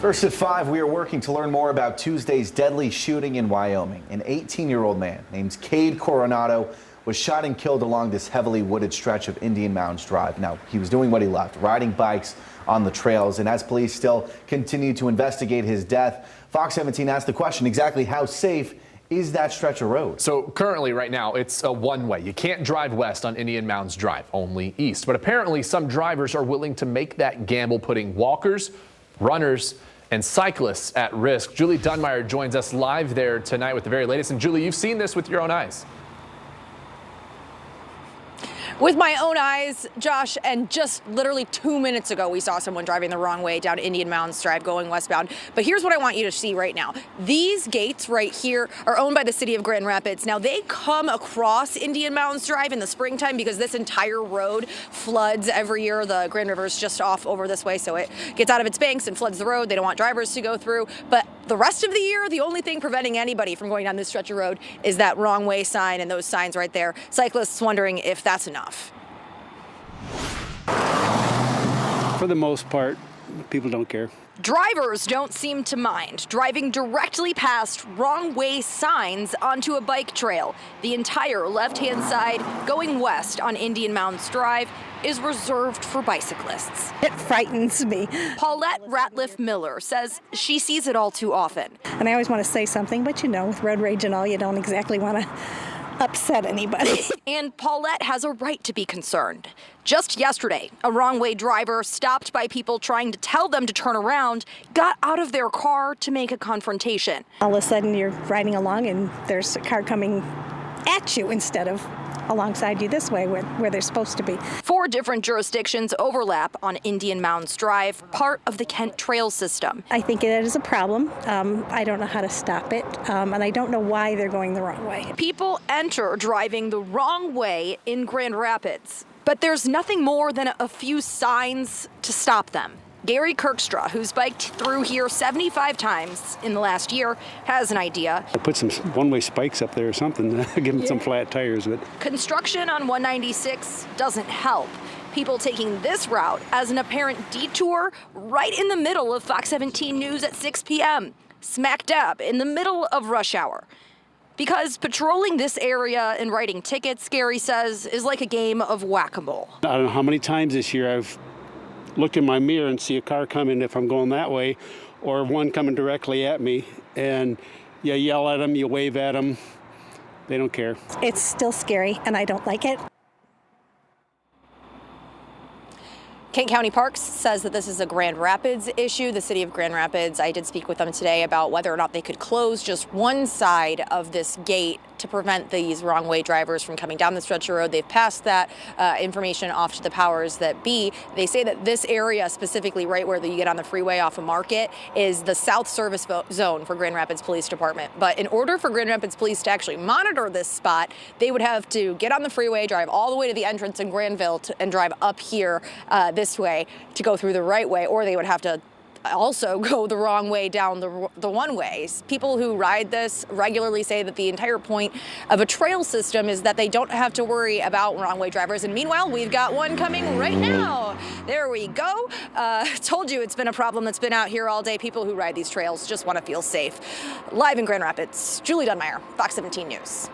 First at 5, we are working to learn more about Tuesday's deadly shooting in Wyoming. An 18-year-old man named Kane Coronado was shot and killed along this heavily wooded stretch of Indian Mounds Drive. Now, he was doing what he loved, riding bikes on the trails. And as police still continue to investigate his death, Fox 17 asked the question, exactly how safe is that stretch of road? So currently right now it's a one-way. You can't drive west on Indian Mounds Drive, only east. But apparently some drivers are willing to make that gamble, putting walkers, runners, and cyclists at risk. Julie Dunmire joins us live there tonight with the very latest. And Julie, you've seen this with your own eyes. With my own eyes, Josh, and just literally 2 minutes ago, we saw someone driving the wrong way down Indian Mounds Drive going westbound. But here's what I want you to see right now. These gates right here are owned by the city of Grand Rapids. Now, they come across Indian Mounds Drive in the springtime because this entire road floods every year. The Grand River's just off over this way, so it gets out of its banks and floods the road. They don't want drivers to go through. But the rest of the year, the only thing preventing anybody from going down this stretch of road is that wrong way sign and those signs right there. Cyclists wondering if that's enough. For the most part, people don't care. Drivers don't seem to mind driving directly past wrong way signs onto a bike trail. The entire left-hand side going west on Indian Mounds Drive is reserved for bicyclists. It frightens me. Paulette Ratliff Miller says she sees it all too often. And I always want to say something, but you know, with road rage and all, you don't exactly want to upset anybody. And Paulette has a right to be concerned. Just yesterday, a wrong-way driver stopped by people trying to tell them to turn around, got out of their car to make a confrontation. All of a sudden, you're riding along and there's a car coming at you instead of alongside you this way where they're supposed to be. 4 different jurisdictions overlap on Indian Mounds Drive, part of the Kent Trail system. I think it is a problem. I don't know how to stop it, and I don't know why they're going the wrong way. People enter driving the wrong way in Grand Rapids, but there's nothing more than a few signs to stop them. Gary Kirkstra, who's biked through here 75 times in the last year, has an idea. I put some one-way spikes up there or something, give them some flat tires. But Construction on 196 doesn't help. People taking this route as an apparent detour right in the middle of Fox 17 News at 6 p.m., smack dab in the middle of rush hour. Because patrolling this area and writing tickets, Gary says, is like a game of whack-a-mole. I don't know how many times this year I've looked in my mirror and see a car coming if I'm going that way, or one coming directly at me, and you yell at them, you wave at them, they don't care. It's still scary, and I don't like it. Kane County Parks says that this is a Grand Rapids issue. The city of Grand Rapids, I did speak with them today about whether or not they could close just one side of this gate to prevent these wrong way drivers from coming down the stretch of road. They've passed that information off to the powers that be. They say that this area, specifically right where you get on the freeway off of Market, is the south service zone for Grand Rapids Police Department. But in order for Grand Rapids Police to actually monitor this spot, they would have to get on the freeway, drive all the way to the entrance in Granville and drive up here this way to go through the right way, or they would have to also go the wrong way down the one-ways. People who ride this regularly say that the entire point of a trail system is that they don't have to worry about wrong-way drivers. And meanwhile, we've got one coming right now. There we go. Told you it's been a problem that's been out here all day. People who ride these trails just want to feel safe. Live in Grand Rapids, Julie Dunmire, Fox 17 News.